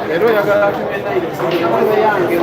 Pero yagala kumenya ile yange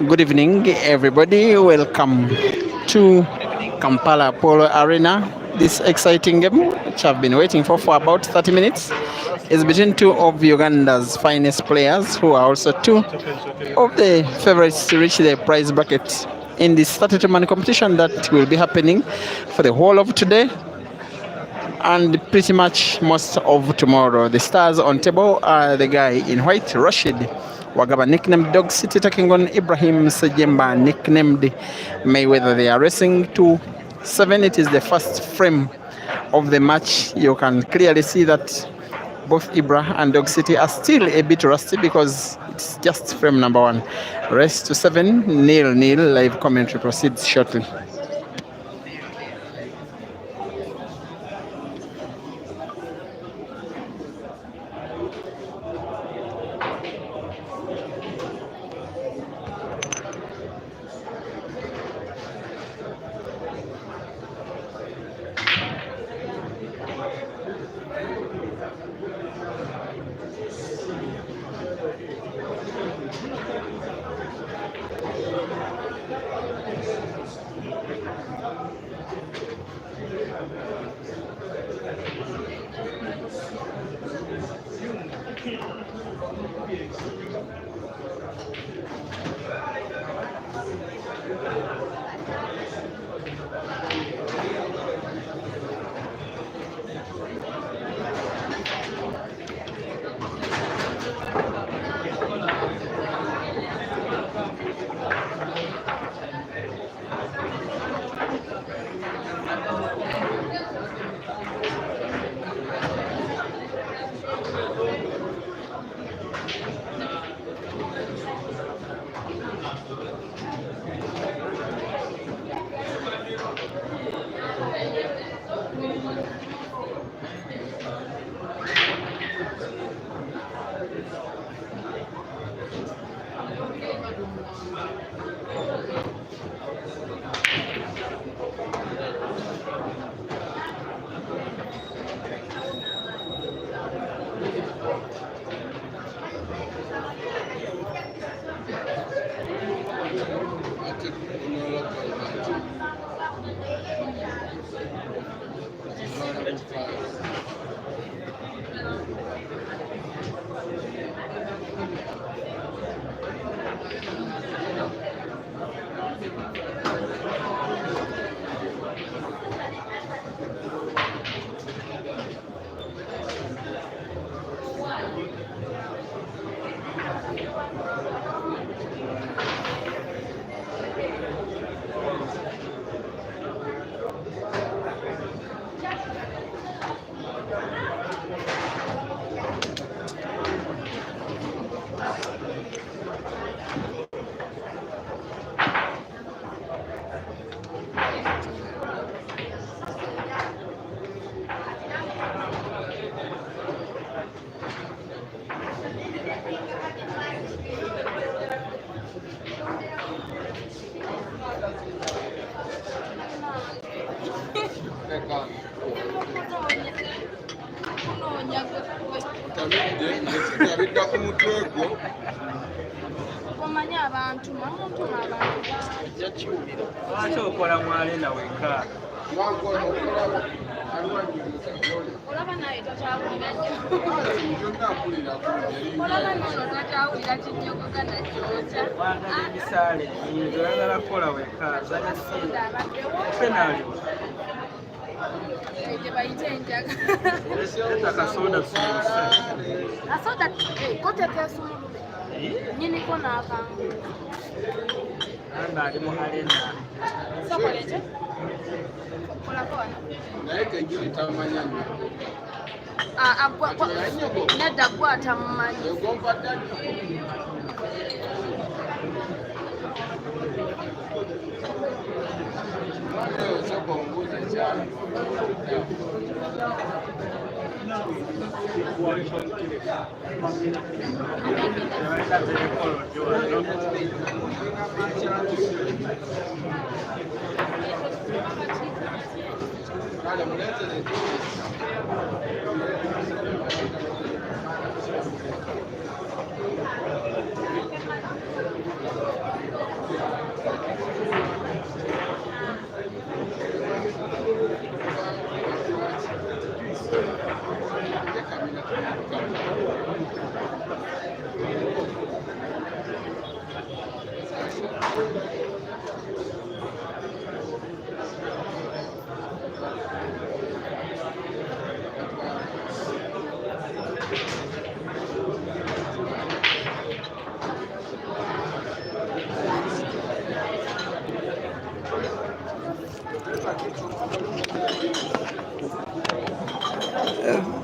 Good evening, everybody. Welcome to Kampala Polo Arena. This exciting game, which I've been waiting for about 30 minutes, is between two of Uganda's finest players, who are also two of the favorites to reach the prize bracket in this 32-man competition that will be happening for the whole of today and pretty much most of tomorrow. The stars on table are the guy in white, Rashid. Wagaba, nicknamed Dog City, taking on Ibrahim Sejjemba, nicknamed Mayweather. They are racing to 7. It is the first frame of the match. You can clearly see that both Ibra and Dog City are still a bit rusty because it's just frame number 1. Race to 7, 0-0. Live commentary proceeds shortly.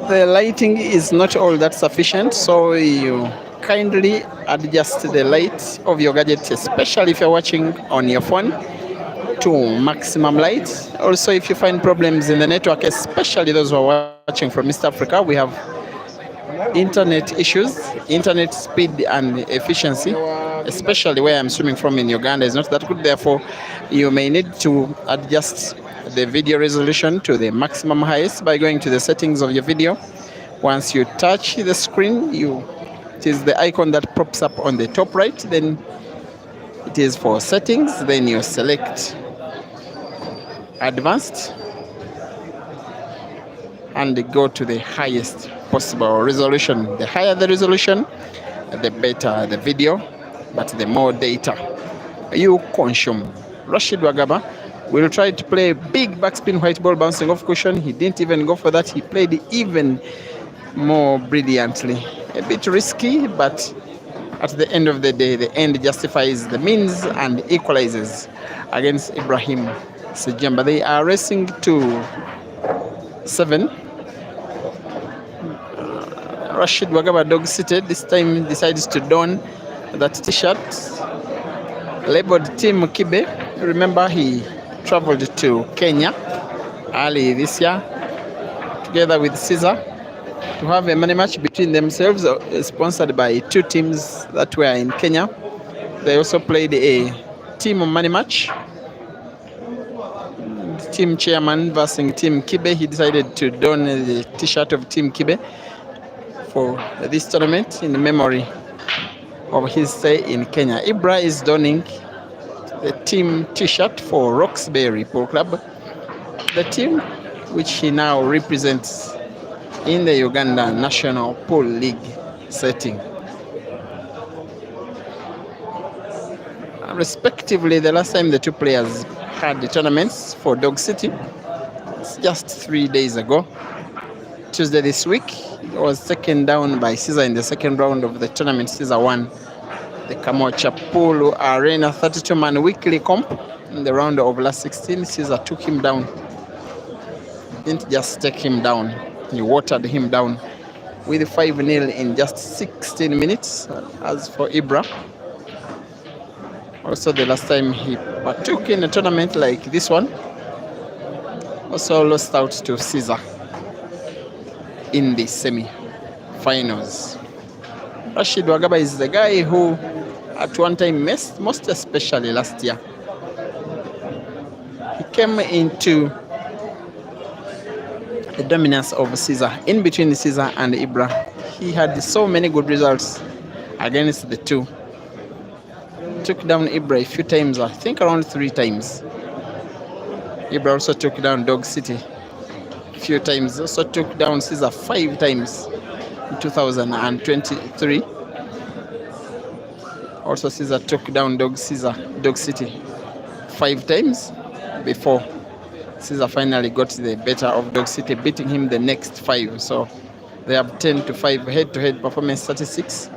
The lighting is not all that sufficient, so you kindly adjust the light of your gadget, especially if you're watching on your phone, to maximum light. Also, if you find problems in the network, especially those who are watching from East Africa, we have internet issues, internet speed and efficiency, especially where I'm streaming from in Uganda, is not that good. Therefore, you may need to adjust the video resolution to the maximum highest by going to the settings of your video. Once you touch the screen, it is the icon that pops up on the top right. Then it is for settings. Then you select advanced and go to the highest possible resolution. The higher the resolution, the better the video, but the more data you consume. Rashid Wagaba will try to play big backspin white ball bouncing off cushion. He didn't even go for that. He played even more brilliantly. A bit risky, but at the end of the day, the end justifies the means and equalizes against Ibrahim Sejjemba. They are racing to 7. Rashid Wagaba, dog seated, this time decides to don that t-shirt labeled Team Kibe. Remember, he traveled to Kenya early this year together with Caesar to have a money match between themselves, sponsored by 2 teams that were in Kenya. They also played a team money match. Team chairman versus Team Kibe. He decided to don the t-shirt of Team Kibe for this tournament in memory of his stay in Kenya. Ibra is donning the team t-shirt for Roxbury Pool Club, the team which he now represents in the Uganda National Pool League setting. respectively. The last time the two players had the tournaments for Dog City, it's just 3 days ago. Tuesday this week, it was taken down by Caesar in the second round of the tournament. Caesar won the Kamochapulu Arena 32-man weekly comp. In the round of last 16, Caesar took him down. Didn't just take him down, he watered him down with 5-0 in just 16 minutes. As for Ibra, also the last time he partook in a tournament like this one, also lost out to Caesar in the semi-finals. Rashid Wagaba is the guy who at one time missed, most especially last year. He came into the dominance of Caesar, in between Caesar and Ibra. He had so many good results against the two. Took down Ibra a few times, I think around 3 times. Ibra also took down Dog City a few times, also took down Caesar 5 times in 2023. Also Caesar took down Dog City 5 times before Caesar finally got the better of Dog City, beating him the next 5. So they have 10-5 head-to-head performance statistics.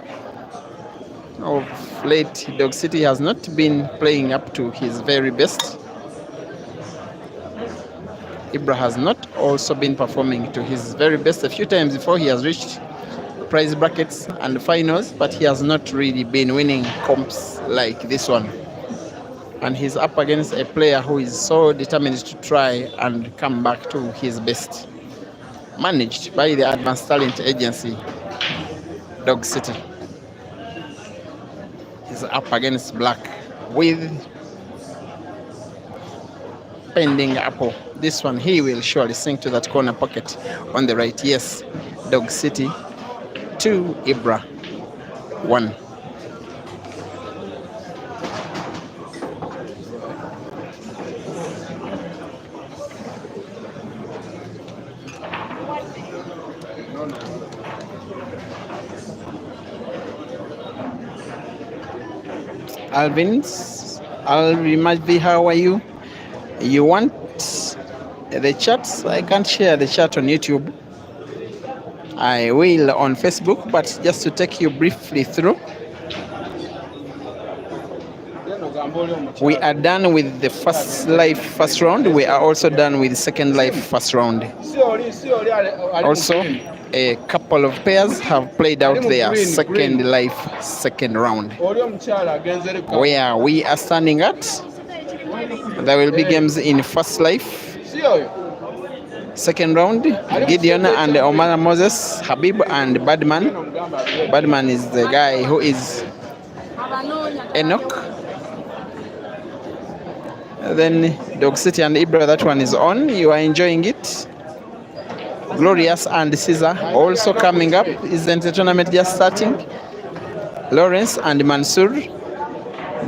Of late, Dog City has not been playing up to his very best. Ibra has not also been performing to his very best. A few times before he has reached prize brackets and finals, but he has not really been winning comps like this one. And he's up against a player who is so determined to try and come back to his best. Managed by the Advanced Talent Agency, Dog City. He's up against Black with Pending Apple. This one he will surely sink to that corner pocket on the right. Yes, Dog City 2, Ibra 1. Alvin, how are you? You want the chats? I can't share the chat on YouTube. I will on Facebook, but just to take you briefly through. We are done with the first round. We are also done with second life first round. Also, a couple of pairs have played out their second life second round. Where we are standing at, there will be games in first life second round. Gideon and Omar Moses, Habib and Badman. Badman is the guy who is Enoch. Then Dog City and Ibra, that one is on. You are enjoying it. Glorious and Caesar also coming up. Isn't the tournament just starting? Lawrence and Mansour.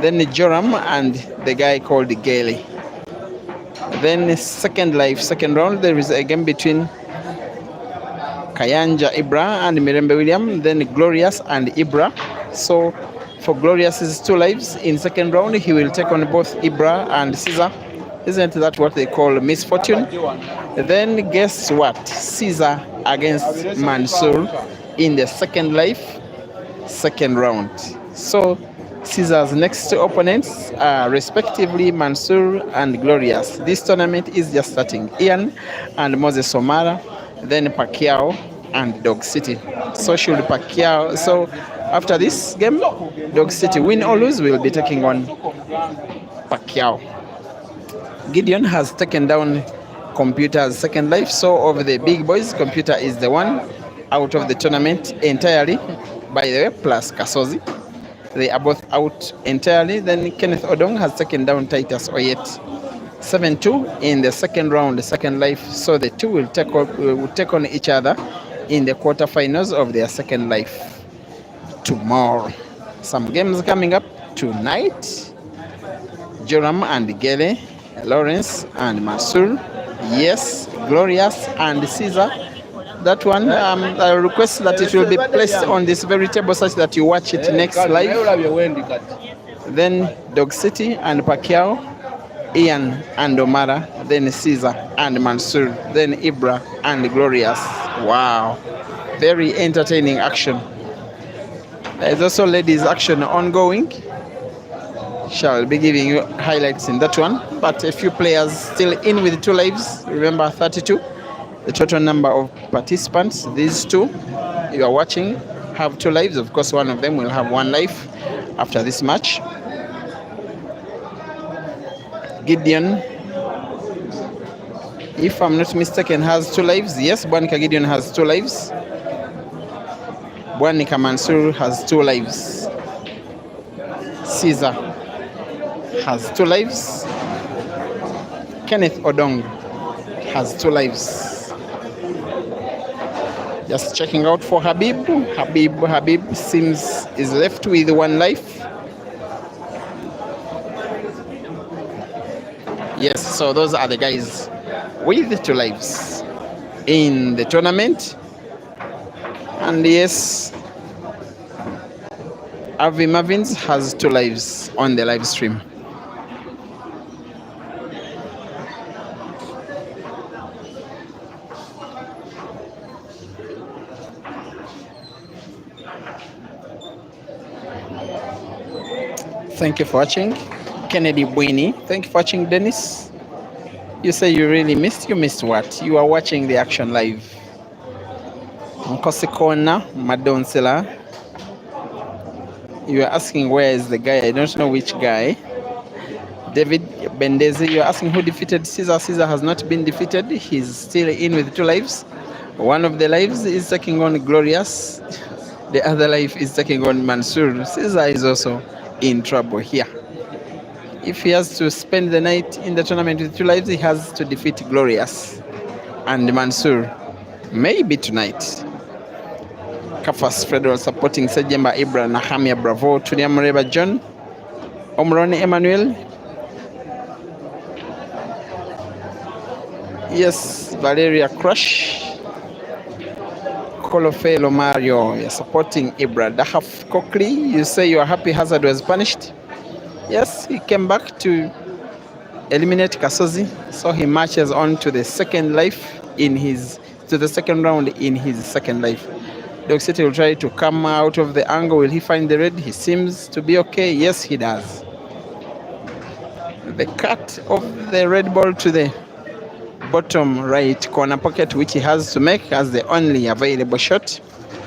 Then Joram and the guy called Gailey. Then second life, second round, there is a game between Kayanja Ibra and Mirembe William. Then Glorious and Ibra. So for Glorious's 2 lives in second round, he will take on both Ibra and Caesar. Isn't that what they call misfortune? Then guess what? Caesar against Mansour in the second life, second round. So Caesar's next 2 opponents are respectively Mansour and Glorious. This tournament is just starting. Ian and Moses Omara, then Pacquiao and Dog City. So should Pacquiao, so after this game, Dog City win or lose will be taking on Pacquiao. Gideon has taken down Computer's second life. So of the big boys, Computer is the one out of the tournament entirely, by the way, plus Kasozi. They are both out entirely. Then Kenneth Odong has taken down Titus Oyet 7-2 in the second round, the second life. So the two will take on each other in the quarterfinals of their second life tomorrow. Some games coming up tonight. Joram and Gele, Lawrence and Mansour, yes, Glorious and Caesar. That one, I request that it will be placed on this very table such that you watch it next live. then Dog City and Pacquiao, Ian and Omara, then Caesar and Mansour, then Ibra and Glorious. Wow, very entertaining action. There's also ladies action ongoing. Shall be giving you highlights in that one, but a few players still in with 2 lives. Remember 32, the total number of participants. These two you are watching have 2 lives. Of course, one of them will have 1 life after this match. Gideon, if I'm not mistaken, has 2 lives. Yes, Bwanika Gideon has 2 lives. Bwanika Mansour has 2 lives. Caesar has 2 lives. Kenneth Odong has 2 lives. Just checking out for Habib. Habib seems is left with 1 life. Yes, so those are the guys with 2 lives in the tournament. And yes, Avi Marvins has 2 lives on the live stream. Thank you for watching. Kennedy Bwini, thank you for watching. Dennis, you say you really missed. You missed what? You are watching the action live. Nkosikona Madonsela, you are asking where is the guy. I don't know which guy. David Bendezi, you're asking who defeated Caesar. Caesar has not been defeated. He's still in with 2 lives. One of the lives is taking on Glorious. The other life is taking on Mansour. Caesar is also in trouble here. If he has to spend the night in the tournament with 2 lives, he has to defeat Glorious and Mansour. Maybe tonight. Kafas Federal supporting Sejjemba Ibra, Nahamia Bravo, Tunia Mureba John, Omrone Emmanuel. Yes, Valeria Crush. Colofelo Mario, you're supporting Ibra. Dahaf Kokli, you say you are happy Hazard was punished. Yes, he came back to eliminate Kasozi, so he marches on to the second life to the second round in his second life. Dog City will try to come out of the angle. Will he find the red? He seems to be okay. Yes, he does. The cut of the red ball to the bottom right corner pocket, which he has to make as the only available shot,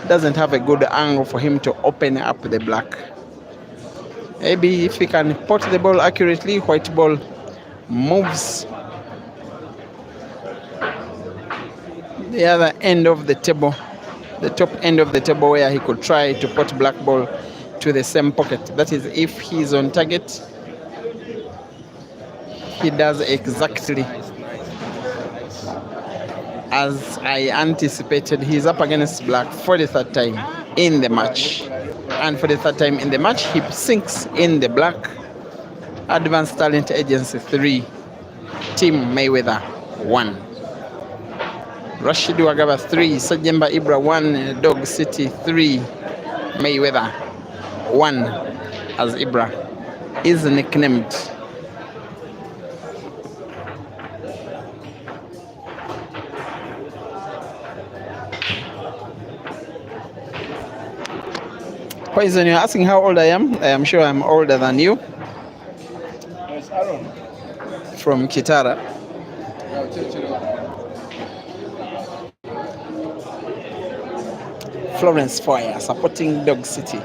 doesn't have a good angle for him to open up the black. Maybe if he can pot the ball accurately, white ball moves the other end of the table, the top end of the table, where he could try to pot black ball to the same pocket. That is, if he's on target, he does exactly as I anticipated. He's up against black for the 3rd time in the match. And for the 3rd time in the match, he sinks in the black. Advanced Talent Agency 3, Team Mayweather 1. Rashid Wagaba 3, Sejjemba Ibra 1, Dog City 3, Mayweather 1, as Ibra is nicknamed. Poison, you're asking how old I am? I am sure I'm older than you. Yes, Aaron. From Kitara. Florence Fire supporting Dog City.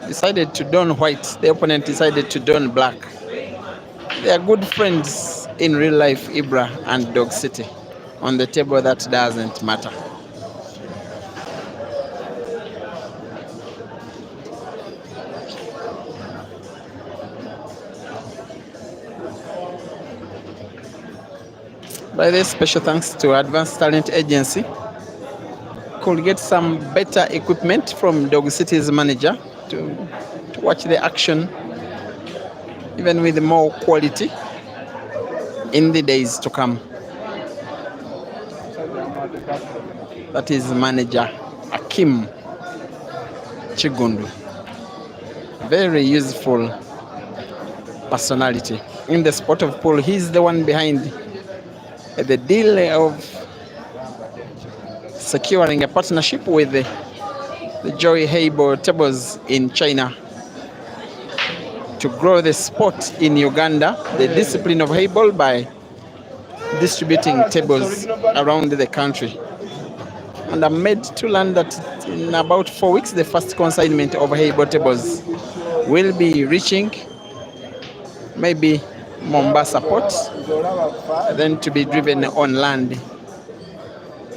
Decided to don white. The opponent decided to don black. They are good friends in real life, Ibra and Dog City. On the table, that doesn't matter. By this, special thanks to Advanced Talent Agency. Could get some better equipment from Dog City's manager to watch the action even with more quality in the days to come. That is manager Akim Chigundu. Very useful personality in the sport of pool. He's the one behind the deal of securing a partnership with the Joy Heibo tables in China to grow the sport in Uganda, the discipline of Heibol, by distributing tables around the country. And I'm made to learn that in about 4 weeks, the first consignment of Heibol tables will be reaching maybe Mombasa port, then to be driven on land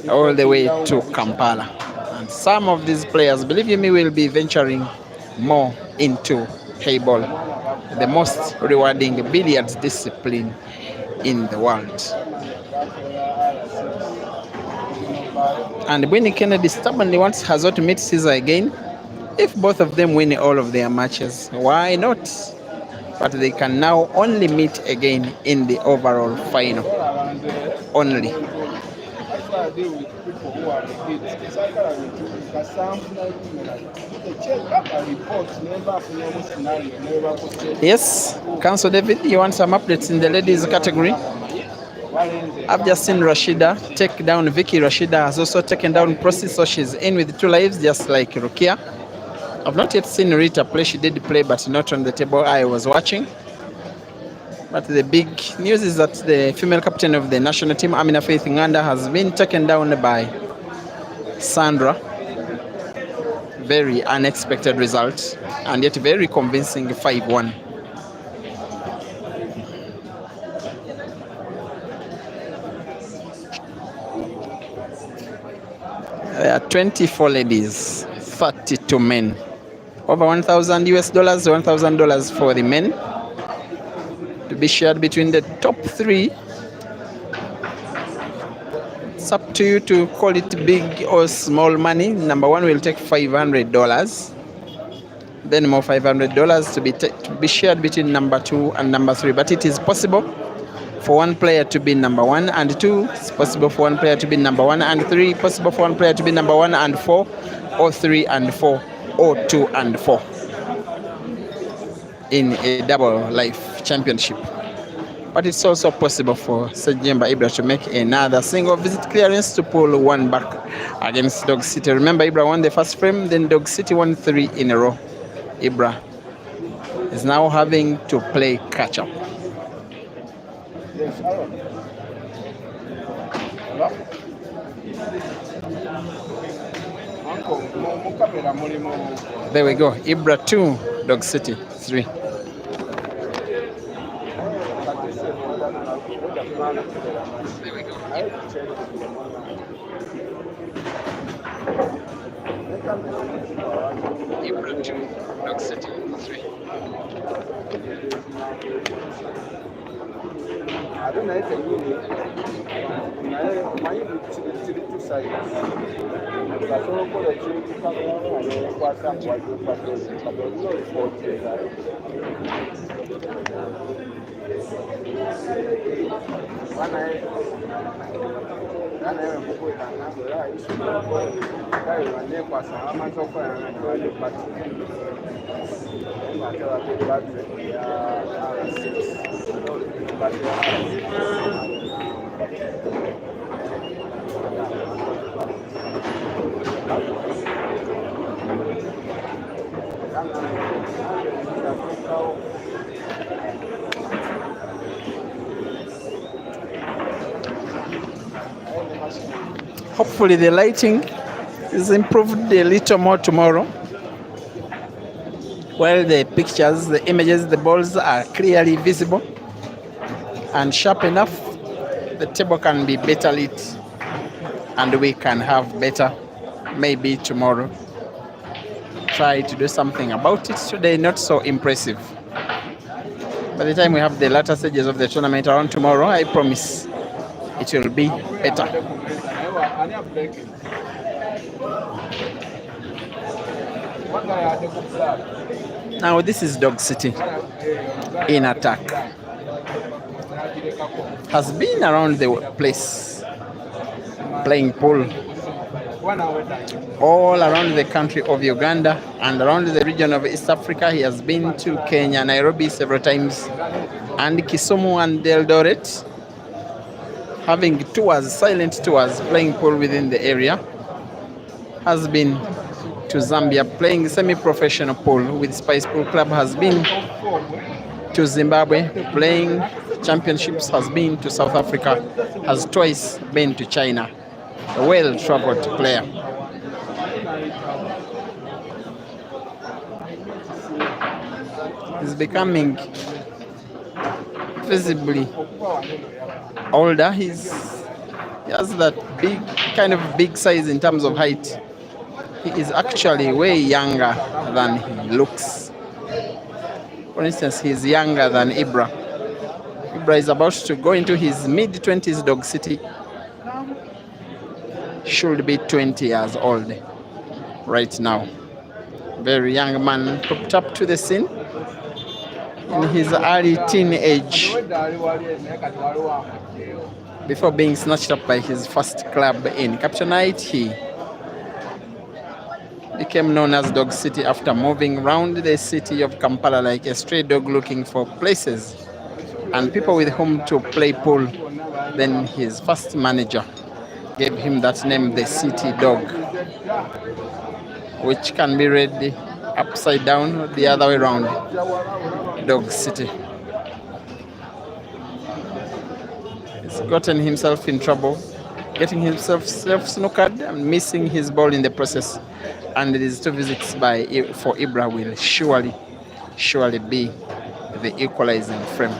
all the way to Kampala. And some of these players, believe you me, will be venturing more into Heibol, the most rewarding billiards discipline in the world. And Winnie Kennedy stubbornly wants Hazo to meet Caesar again. If both of them win all of their matches, why not? But they can now only meet again in the overall final. Only. Yes, Council David, you want some updates in the ladies category? I've just seen Rashida take down Vicky. Rashida has also taken down Procy, so she's in with 2 lives, just like Rukia. I've not yet seen Rita play. She did play, but not on the table I was watching. But the big news is that the female captain of the national team, Amina Faith Nganda, has been taken down by Sandra. Very unexpected result, and yet very convincing 5-1. 24 ladies, 32 men. Over $1,000 US, $1,000 for the men, to be shared between the top 3. It's up to you to call it big or small money. Number 1 will take $500. Then more $500 to be shared between number 2 and number 3. But it is possible for one player to be number 1 and 2. It's possible for one player to be number 1 and 3. Possible for one player to be number 1 and 4, or 3 and 4, or 2 and 4 in a double life championship. But it's also possible for Sejjemba Ibra to make another single visit clearance to pull 1 back against Dog City. Remember, Ibra won the first frame, then Dog City won 3 in a row. Ibra is now having to play catch up. There we go. Ibra 2, Dog City 3. There we go. Ibra 2, Dog City 3. I don't know if hopefully the lighting is improved a little more tomorrow. While the pictures, the images, the balls are clearly visible and sharp enough, the table can be better lit and we can have better, maybe tomorrow. Try to do something about it today, not so impressive. By the time we have the latter stages of the tournament around tomorrow, I promise it will be better. Now this is Dog City in attack. Has been around the place playing pool all around the country of Uganda and around the region of East Africa. He has been to Kenya, Nairobi several times, and Kisumu and Eldoret, having tours, silent tours, playing pool within the area. Has been to Zambia playing semi-professional pool with Spice Pool Club, has been to Zimbabwe playing championships, has been to South Africa, has twice been to China. A well-traveled player. He's becoming visibly older. He has that big size in terms of height. He is actually way younger than he looks. For instance, he's younger than Ibra. Ibra is about to go into his mid-20s. Dog City should be 20 years old right now. Very young man popped up to the scene in his early teenage before being snatched up by his first club in Captainite. He became known as Dog City after moving around the city of Kampala like a stray dog looking for places and people with whom to play pool. Then his first manager gave him that name, the City Dog, which can be read upside down or the other way around, Dog City. He's gotten himself in trouble, getting himself snookered and missing his ball in the process. And these 2 visits for Ibra will surely be the equalizing frame.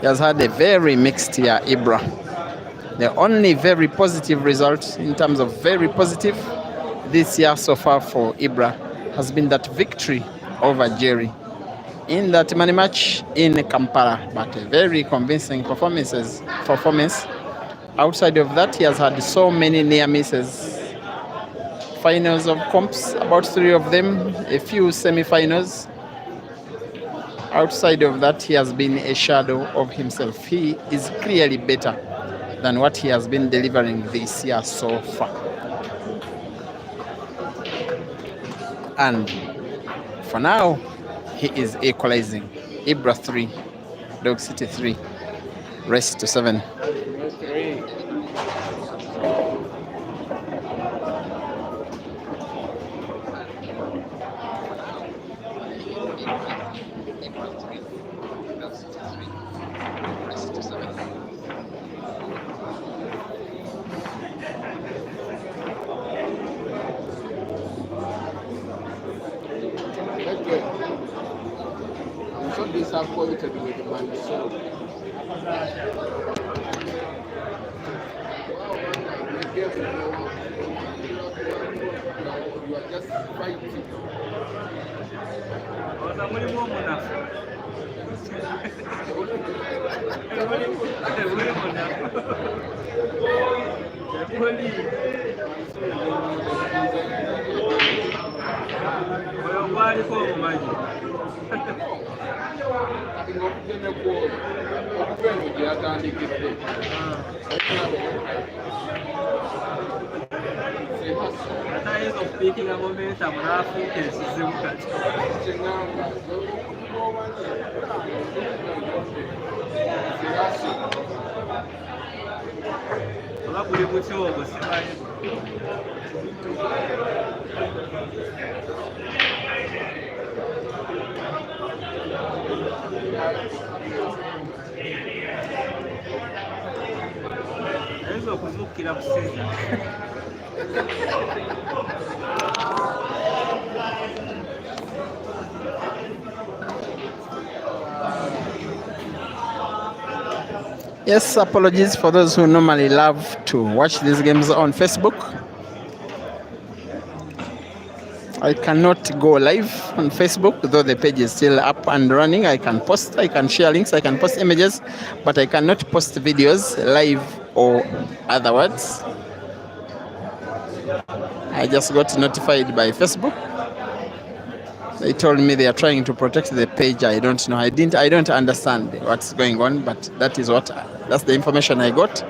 He has had a very mixed year, Ibra. The only very positive result in terms of very positive this year so far for Ibra has been that victory over Jerry in that money match in Kampala, but a very convincing performance. Outside of that, he has had so many near misses. Finals of comps, about 3 of them, a few semi-finals. Outside of that, he has been a shadow of himself. He is clearly better than what he has been delivering this year so far. And for now, he is equalizing. Ibra 3, Dog City 3, rest to 7. I'm so disappointed with the man. So you are just fighting. Yes, apologies for those who normally love to watch these games on Facebook. I cannot go live on Facebook, though the page is still up and running. I can post, I can share links, I can post images, but I cannot post videos live or otherwise. I just got notified by Facebook. They told me they are trying to protect the page. I don't know. I don't understand what's going on, but that's the information I got.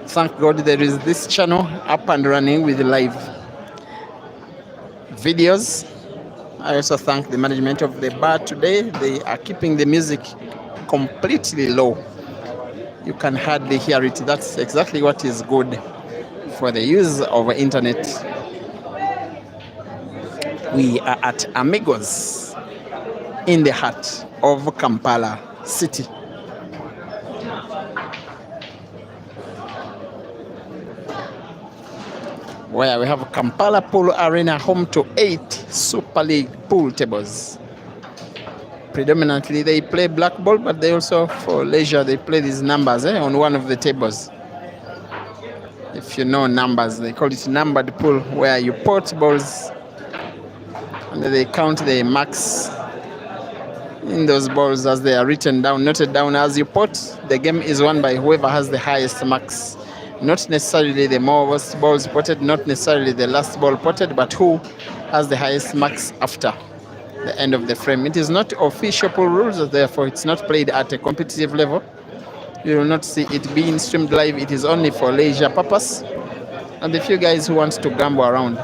Thank God there is this channel up and running with live videos. I also thank the management of the bar today. They are keeping the music completely low. You can hardly hear it. That's exactly what is good for the use of internet. We are at Amigos in the heart of Kampala city. Where we have Kampala Pool Arena, home to 8 Super League pool tables. Predominantly they play black ball, but they also, for leisure, they play these numbers on one of the tables. If you know numbers, they call it numbered pool, where you pot balls and they count the marks in those balls as they are written down, noted down as you pot. The game is won by whoever has the highest marks. Not necessarily the most balls potted, not necessarily the last ball potted, but who has the highest marks after the end of the frame. It is not official pool rules, therefore it's not played at a competitive level. You will not see it being streamed live. It is only for leisure purpose and the few guys who want to gamble around.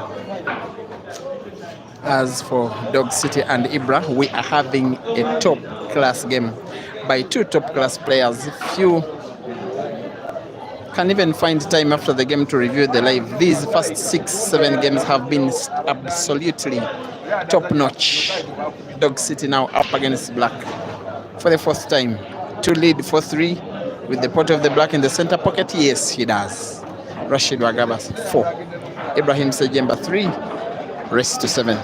As for Dog City and Ibra, we are having a top class game by two top class players. Few can even find time after the game to review the live. These first 6-7 games have been absolutely top notch. Dog City now up against Black for the first time to lead 4-3 with the pot of the Black in the center pocket. Yes, he does. Rashid Wagaba 4, Ibrahim Sejjemba 3, race to 7.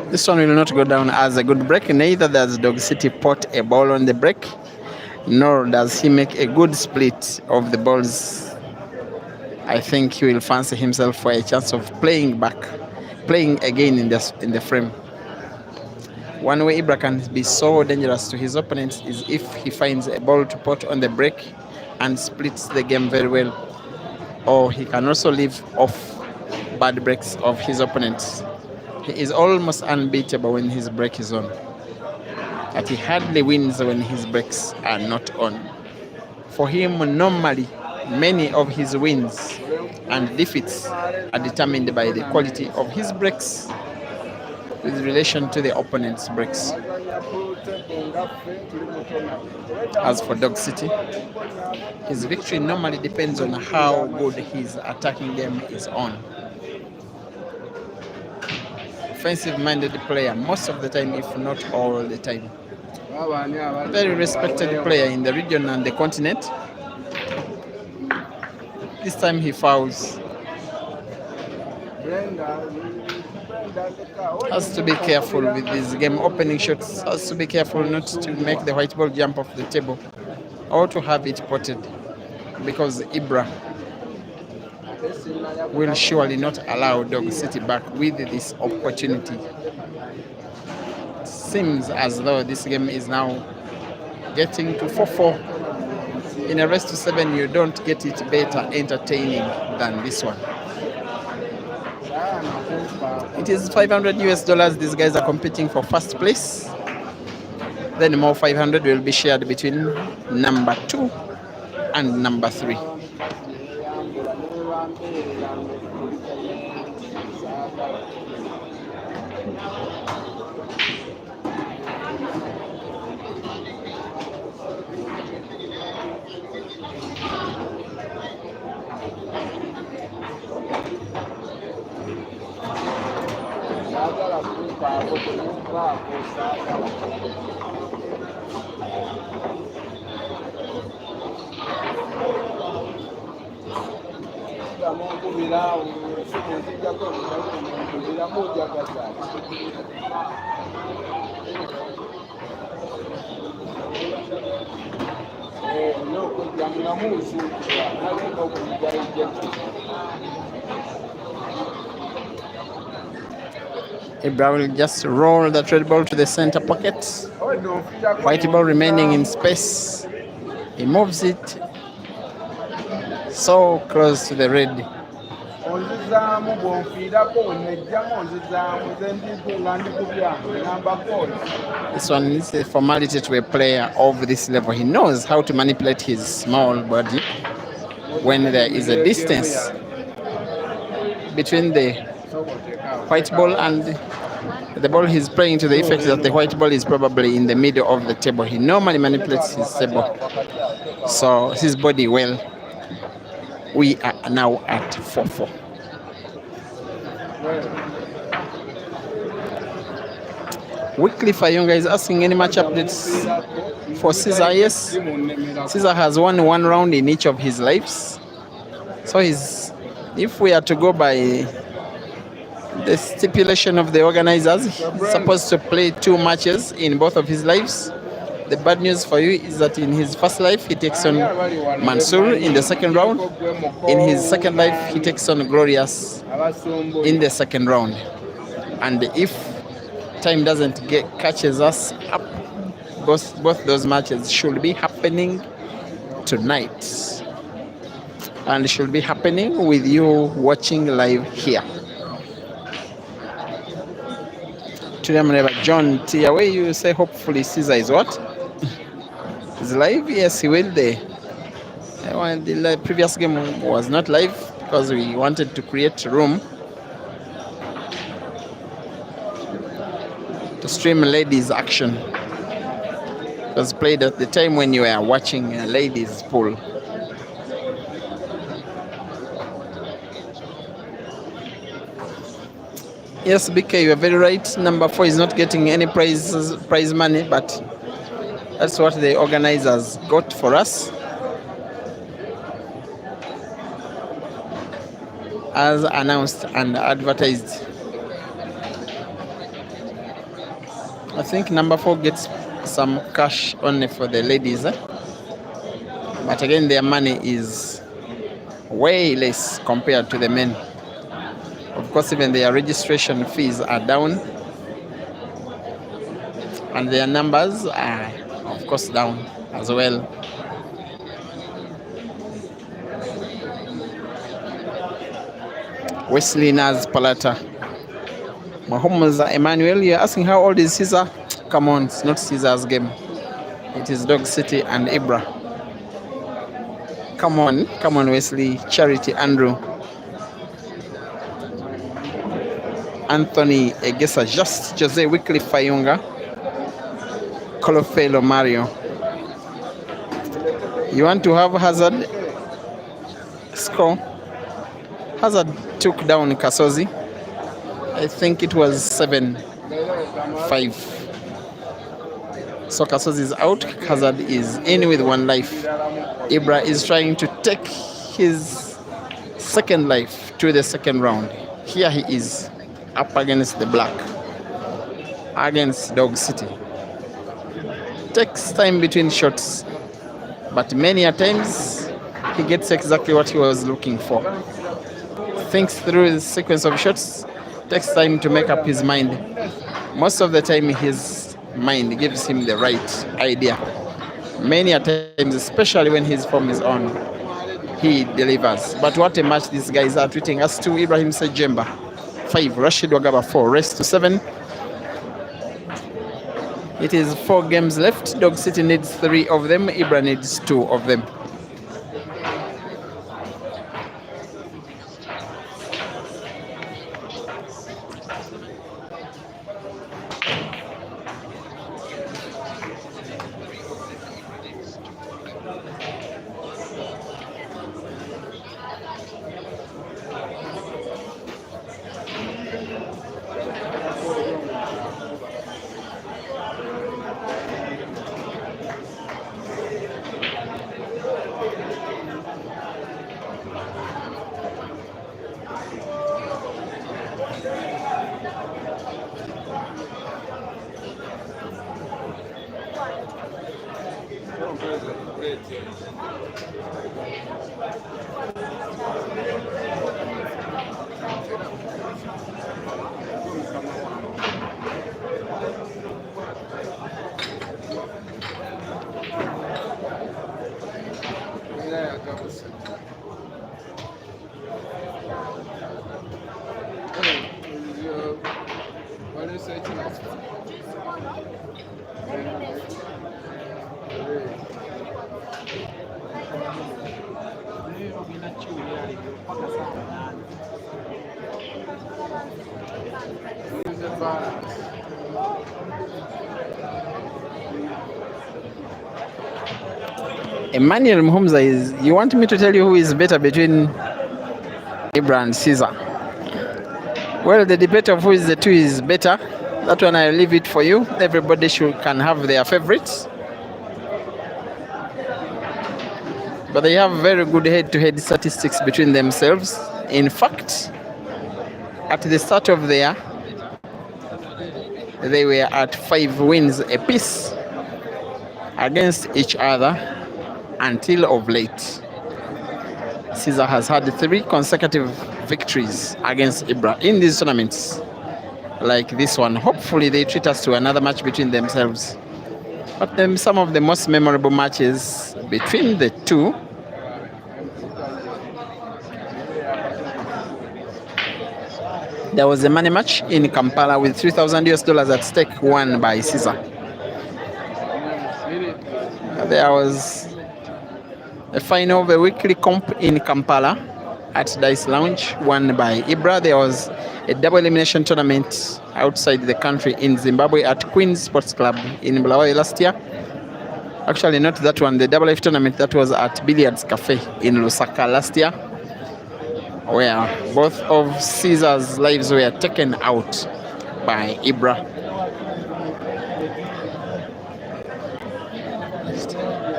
This one will not go down as a good break. Neither does Dog City pot a ball on the break, nor does he make a good split of the balls. I think he will fancy himself for a chance of playing again in the frame. One way Ibra can be so dangerous to his opponents is if he finds a ball to pot on the break and splits the game very well. Or he can also leave off bad breaks of his opponents. He is almost unbeatable when his break is on, but he hardly wins when his breaks are not on. For him, normally, many of his wins and defeats are determined by the quality of his breaks with relation to the opponent's breaks. As for Dog City, his victory normally depends on how good his attacking game is on. Offensive-minded player most of the time, if not all the time. Very respected player in the region and the continent. This time he fouls. Has to be careful with his game opening shots. Has to be careful not to make the white ball jump off the table or to have it potted, because Ibra will surely not allow Dog City back with this opportunity. Seems as though this game is now getting to 4-4. In a race to 7, you don't get it better entertaining than this one. It is $500. These guys are competing for first place. Then more 500 will be shared between number 2 and number 3. Ibrahim will just roll that red ball to the center pocket. White ball remaining in space. He moves it so close to the red. This one is a formality to a player of this level. He knows how to manipulate his small body when there is a distance between the white ball and the ball he's playing, to the effect that the white ball is probably in the middle of the table. He normally manipulates his table, so his body well. We are now at 4-4. Weekly Fayunga is asking any match updates for Caesar. Yes, Caesar has won one round in each of his lives. So if we are to go by the stipulation of the organizers, he's supposed to play 2 matches in both of his lives. The bad news for you is that in his first life, he takes on Mansour in the second round. In his second life, he takes on Glorious in the second round. And if time doesn't catches us up, both those matches should be happening tonight. And should be happening with you watching live here. John Tiawe, you say hopefully Caesar is what? Is live? Yes, he will. The previous game was not live because we wanted to create room to stream ladies action. It was played at the time when you were watching ladies pool. Yes, BK, you are very right. Number 4 is not getting any prize money, but that's what the organizers got for us, as announced and advertised. I think number 4 gets some cash only for the ladies, but again their money is way less compared to the men. Of course, even their registration fees are down, and their numbers are, of course, down as well. Wesley Naz Palata. Muhammad Emmanuel, you're asking how old is Caesar? Come on, it's not Caesar's game. It is Dog City and Ibra. Come on, Wesley. Charity, Andrew. Anthony Egesa, just Jose Wycliffe Fayunga, Colofelo Mario. You want to have Hazard score? Hazard took down Kasozi. I think it was 7-5. So Kasozi is out. Hazard is in with 1 life. Ibra is trying to take his second life to the second round. Here he is, up against the black, against Dog City. Takes time between shots, but many a times he gets exactly what he was looking for. Thinks through the sequence of shots, takes time to make up his mind. Most of the time his mind gives him the right idea. Many a times, especially when his form is on, he delivers. But what a match these guys are treating us to. Ibrahim Sejjemba 5, Rashid Wagaba 4, rest to 7. It is 4 games left. Dog City needs 3 of them. Ibra needs 2 of them. Emmanuel Muhumza is. You want me to tell you who is better between Ibra and Caesar? Well, the debate of who is the two is better, that one I leave it for you. Everybody can have their favorites. But they have very good head-to-head statistics between themselves. In fact, at the start of the year, they were at 5 wins apiece against each other until of late. Caesar has had 3 consecutive victories against Ibra in these tournaments like this one. Hopefully they treat us to another match between themselves. But then some of the most memorable matches between the two there was a money match in Kampala with $3,000 at stake, won by Caesar. There was a final of a weekly comp in Kampala at Dice Lounge, won by Ibra. There was a double elimination tournament outside the country in Zimbabwe at Queen's Sports Club in Bulawayo last year. Actually, not that one, the double life tournament that was at Billiards Cafe in Lusaka last year, where both of Caesar's lives were taken out by Ibra.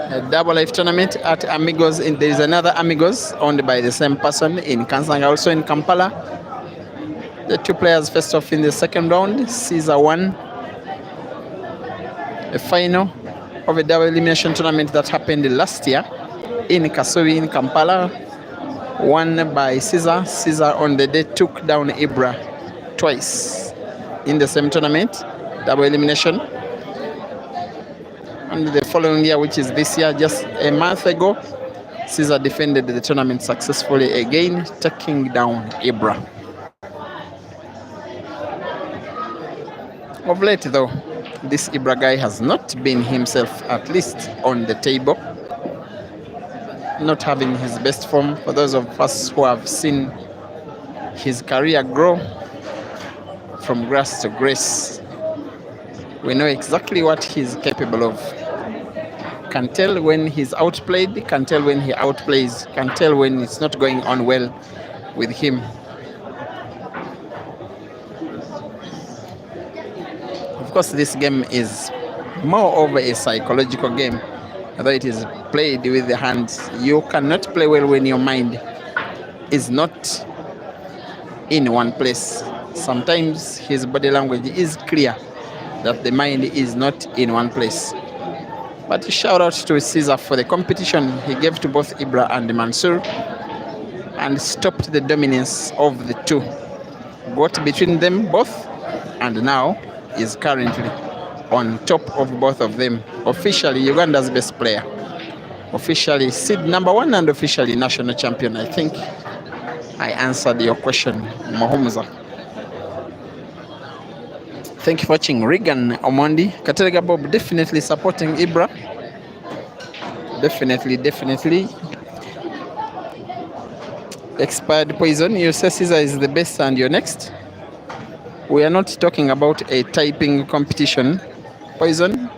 A double life tournament at AMIGOS. There is another AMIGOS owned by the same person in Kansanga, also in Kampala. The two players faced off in the second round. Caesar won a final of a double elimination tournament that happened last year in Kasowi in Kampala, won by Caesar. Caesar on the day took down Ibra twice in the same tournament, double elimination. And the following year, which is this year, just a month ago, Caesar defended the tournament successfully again, taking down Ibra. Of late, though, this Ibra guy has not been himself, at least on the table. Not having his best form. For those of us who have seen his career grow from grass to grace, we know exactly what he's capable of. Can tell when he's outplayed, can tell when he outplays, can tell when it's not going on well with him. Of course, this game is more of a psychological game, although it is played with the hands. You cannot play well when your mind is not in one place. Sometimes his body language is clear that the mind is not in one place. But shout out to Caesar for the competition he gave to both Ibra and Mansour and stopped the dominance of the two. Got between them both and now is currently on top of both of them. Officially Uganda's best player. Officially seed number 1 and officially national champion. I think I answered your question, Muhumza. Thank you for watching. Regan Omondi. Katerega Bob definitely supporting Ibra. Definitely. Expired Poison. You say Caesar is the best and you're next. We are not talking about a typing competition. Poison.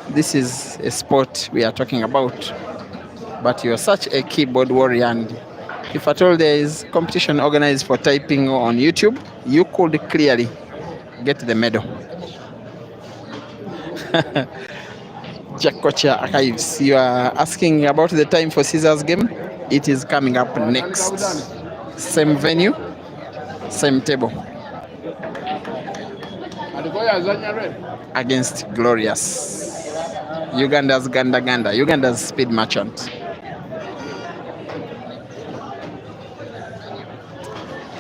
This is a sport we are talking about. But you are such a keyboard warrior, and if at all there is competition organized for typing on YouTube, you could clearly get the medal. Jack Kocha Archives, you are asking about the time for Caesar's game. It is coming up next. Same venue, same table. Against Glorious. Uganda's Ganda, Uganda's speed merchant.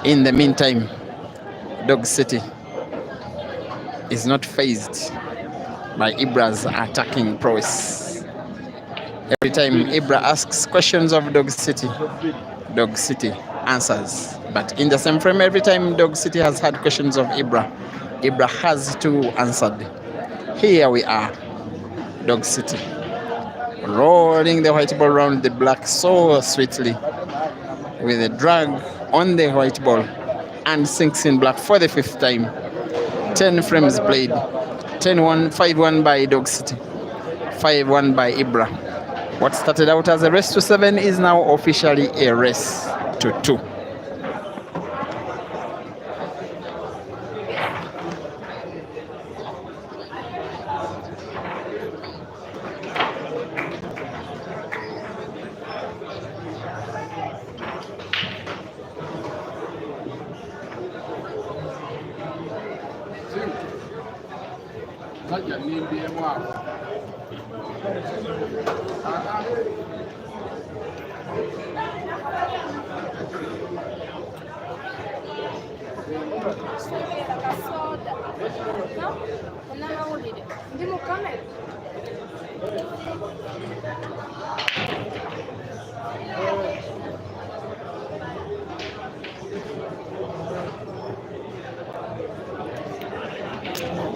In the meantime, Dog City is not fazed by Ibra's attacking prowess. Every time Ibra asks questions of Dog City answers. But in the same frame, every time Dog City has had questions of Ibra has to answer. Here we are, Dog City, rolling the white ball around the black so sweetly with a drag on the white ball and sinks in black for the 5th time. 10 frames played. 10-1, 5-1 by Dog City, 5-1 by Ibra. What started out as a race to 7 is now officially a race to 2.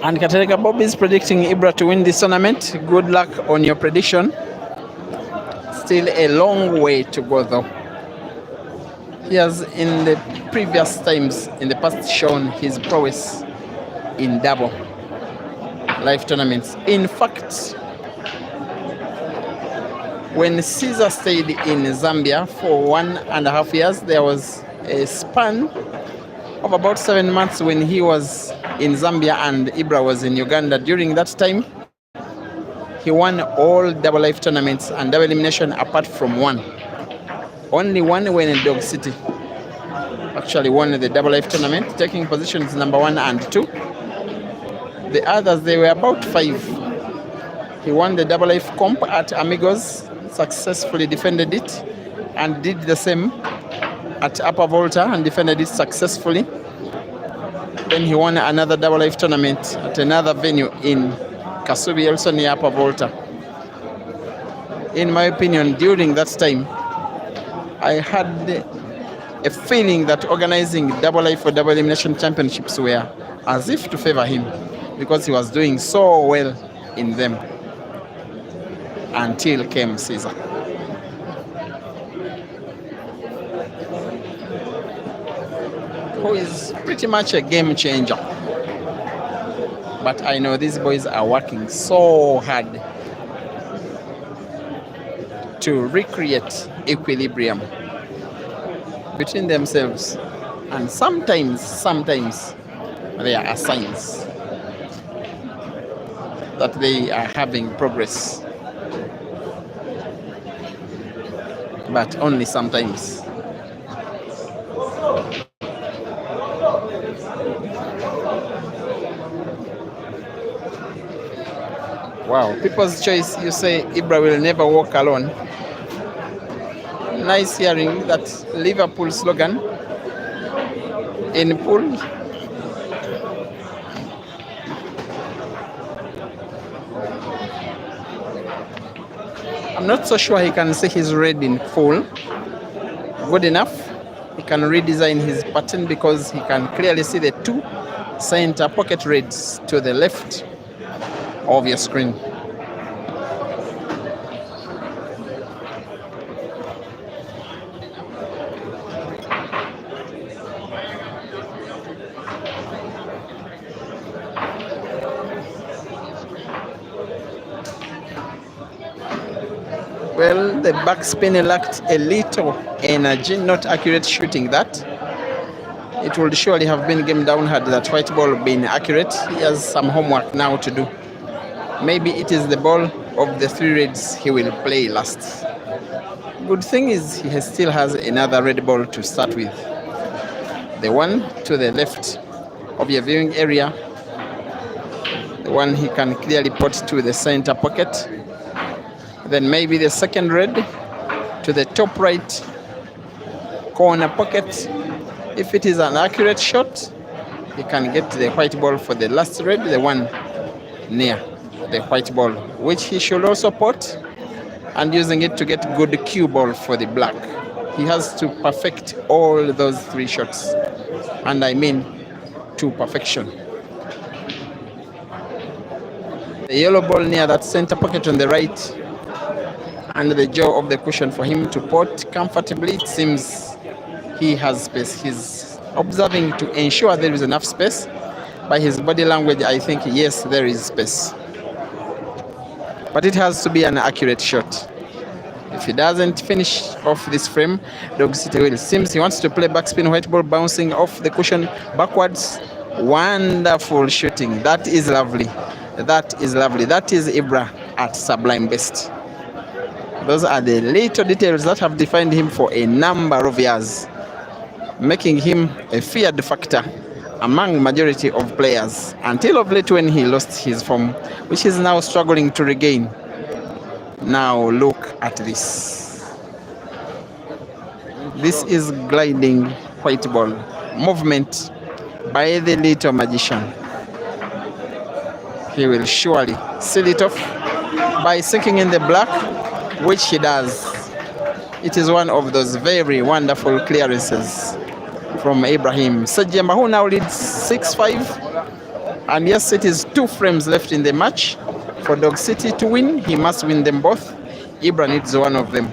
And Katerega Bob is predicting Ibra to win this tournament. Good luck on your prediction. Still a long way to go though. He has in the previous times in the past shown his prowess in double live tournaments. In fact, when Caesar stayed in Zambia for 1.5 years, there was a span of about 7 months when he was in Zambia and Ibra was in Uganda. During that time, he won all double life tournaments and double elimination apart from one. Only one when in Dog City actually won the double life tournament, taking positions number 1 and 2. The others, they were about 5. He won the double life comp at Amigos, successfully defended it, and did the same at Upper Volta and defended it successfully. Then he won another double life tournament at another venue in Kasubi, also near Upper Volta. In my opinion, during that time, I had a feeling that organizing double life or double elimination championships were as if to favor him because he was doing so well in them until came Caesar. Who is pretty much a game changer. But I know these boys are working so hard to recreate equilibrium between themselves, and sometimes there are signs that they are having progress, but only sometimes. Wow, people's choice, you say Ibra will never walk alone. Nice hearing that Liverpool slogan in pool. I'm not so sure he can say he's red in full. Good enough. He can redesign his pattern because he can clearly see the 2 center pocket reds to the left of your screen. Well, the backspin lacked a little energy, not accurate shooting that. It would surely have been game down had that white ball been accurate. He has some homework now to do. Maybe it is the ball of the 3 reds he will play last. Good thing is he still has another red ball to start with. The one to the left of your viewing area, the one he can clearly put to the center pocket. Then maybe the second red to the top right corner pocket. If it is an accurate shot, he can get the white ball for the last red, the one near the white ball, which he should also put, and using it to get good cue ball for the black. He has to perfect all those three shots, and I mean to perfection. The yellow ball near that center pocket on the right, under the jaw of the cushion for him to put comfortably. It seems he has space. He's observing to ensure there is enough space. By his body language, I think yes, there is space. But it has to be an accurate shot. If he doesn't finish off this frame, Dog City will. Seems he wants to play backspin white ball bouncing off the cushion backwards. Wonderful shooting. That is lovely. That is lovely. That is Ibra at sublime best. Those are the little details that have defined him for a number of years, making him a feared factor among majority of players until of late when he lost his form, which is now struggling to regain. Now look at this. This is gliding white ball movement by the little magician. He will surely seal it off by sinking in the black, which he does. It is one of those very wonderful clearances from Ibrahim Sejjemba, who now leads 6-5. And yes, it is 2 frames left in the match. For Dog City to win, he must win them both. Ibra needs one of them.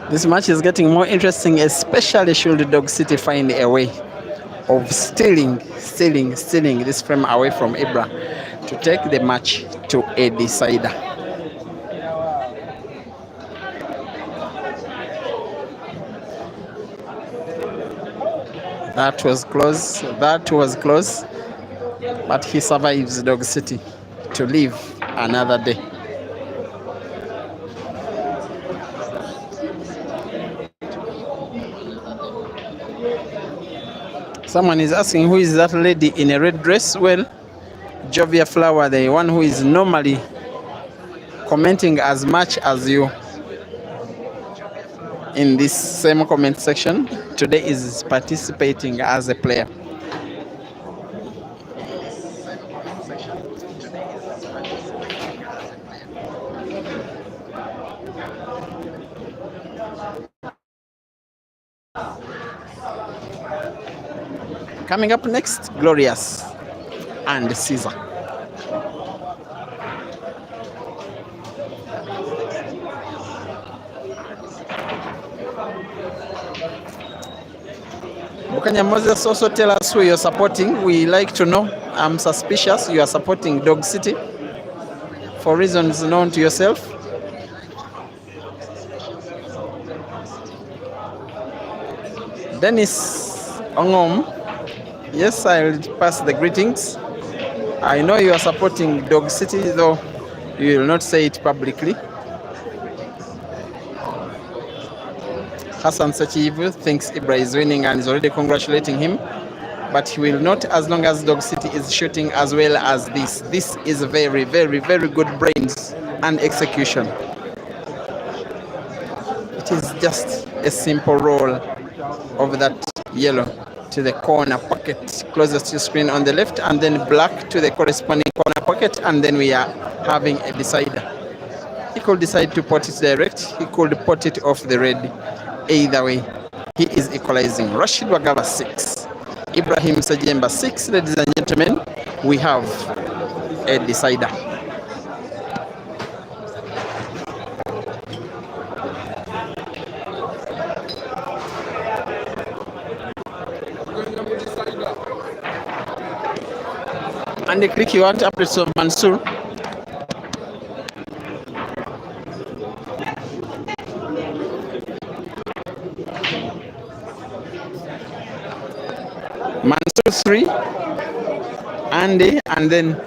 This match is getting more interesting, especially should Dog City find a way of stealing this frame away from Ibra to take the match to a decider. That was close. That was close. But he survives Dog City to live another day. Someone is asking who is that lady in a red dress? Well, Jovia Flower, the one who is normally commenting as much as you in this same comment section, today is participating as a player. Coming up next, Glorious and Caesar. Bukanya Moses, also tell us who you're supporting. We like to know. I'm suspicious you are supporting Dog City for reasons known to yourself. Dennis Ongom, yes, I'll pass the greetings. I know you are supporting Dog City, though you will not say it publicly. Hassan Sachivu thinks Ibra is winning and is already congratulating him, but he will not as long as Dog City is shooting as well as this. This is very, very, very good brains and execution. It is just a simple roll of that yellow to the corner pocket closest to your screen on the left, and then black to the corresponding corner pocket, and then we are having a decider. He could decide to pot it direct, he could pot it off the red. Either way, he is equalizing. Rashid Wagaba 6, Ibrahim Sejjemba 6. Ladies and gentlemen, we have a decider. And the click you want updates of Mansour. Mansour 3, Andy, and then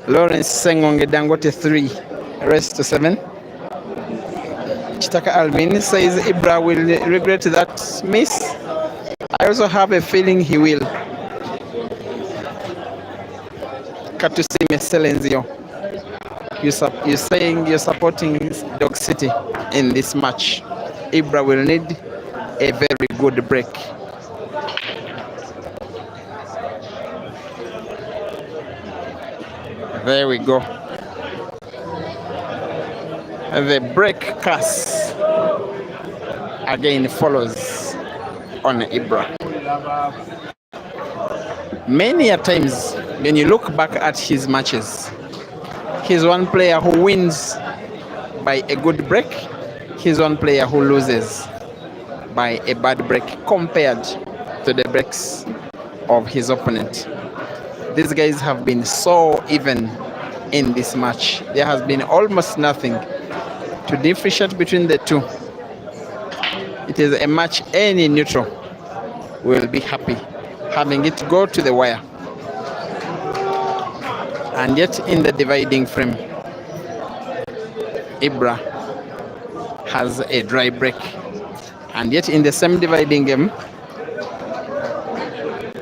Lawrence Sengonge Dangote 3, rest to 7. Chitaka Alvin says Ibra will regret that miss. I also have a feeling he will. Katusime Selenzio, you're saying you're supporting Dog City in this match. Ibra will need a very good break. There we go. The break curse again follows on Ibra. Many a times when you look back at his matches, he's one player who wins by a good break. He's one player who loses by a bad break compared to the breaks of his opponent. These guys have been so even in this match. There has been almost nothing to differentiate between the two. It is a match any neutral will be happy having it go to the wire. And yet in the dividing frame, Ibra has a dry break. And yet in the same dividing game,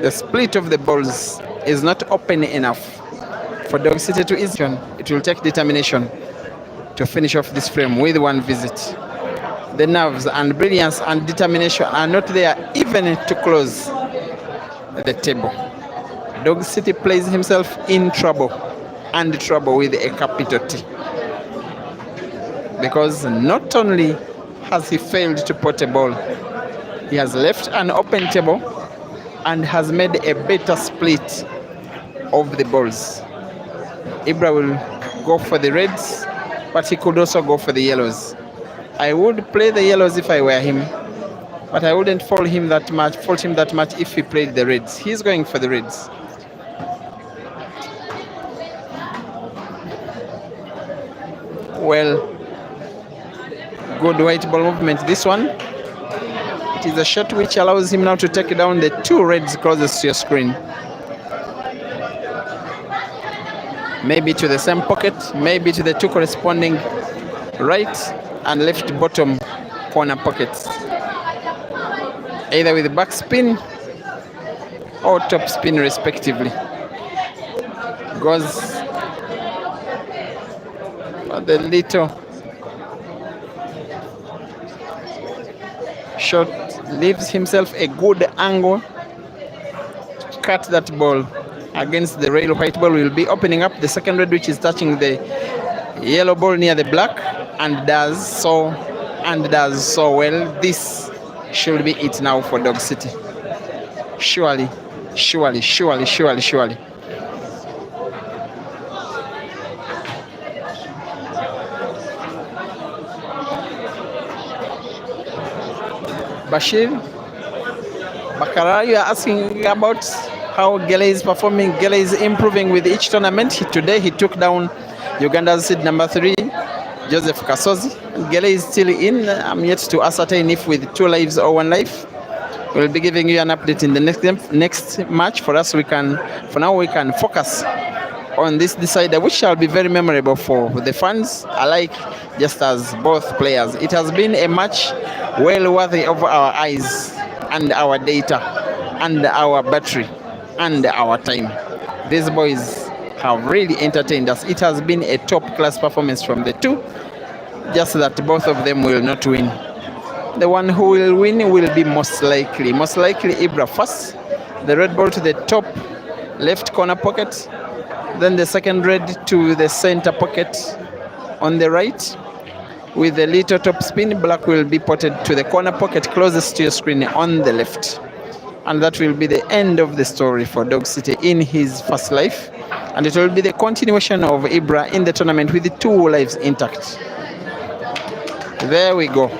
the split of the balls is not open enough for Dog City to ease on. It will take determination to finish off this frame with one visit. The nerves and brilliance and determination are not there even to close the table. Dog City plays himself in trouble, and trouble with a capital T. Because not only has he failed to pot a ball, he has left an open table and has made a better split of the balls. Ibra will go for the reds, but he could also go for the yellows. I would play the yellows if I were him, but I wouldn't fault him that much if he played the reds. He's going for the reds. Well, good white ball movement, this one. It is a shot which allows him now to take down the two reds closest to your screen. Maybe to the same pocket, maybe to the two corresponding right and left bottom corner pockets. Either with backspin or top spin respectively. Goes for the little shot, leaves himself a good angle to cut that ball against the rail. White ball will be opening up the second red, which is touching the yellow ball near the black, and does so well. This should be it now for Dog City. Surely. Bashir, Bakara, you are asking about how Gele is performing. Gele is improving with each tournament. Today he took down Uganda's seed number 3, Joseph Kasozi. Gele is still in. I'm yet to ascertain if with 2 lives or 1 life. We'll be giving you an update in the next match. For now we can focus on this decider, which shall be very memorable for the fans alike, just as both players. It has been a match well worthy of our eyes and our data and our battery and our time. These boys have really entertained us. It has been a top class performance from the two, just that both of them will not win. The one who will win will be most likely Ibra first. The red ball to the top left corner pocket, then the second red to the center pocket on the right. With the little top spin, black will be potted to the corner pocket closest to your screen on the left. And that will be the end of the story for Dog City in his first life. And it will be the continuation of Ibra in the tournament with the 2 lives intact. There we go.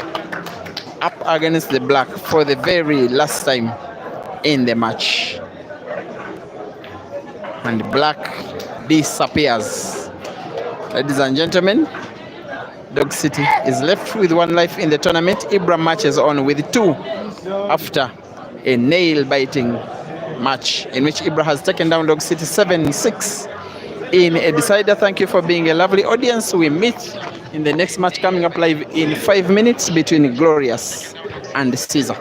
Up against the black for the very last time in the match. And black disappears. Ladies and gentlemen, Dog City is left with 1 life in the tournament. Ibra matches on with 2 after a nail-biting match in which Ibra has taken down Dog City 7-6 in a decider. Thank you for being a lovely audience. We meet in the next match coming up live in 5 minutes between Glorious and Caesar.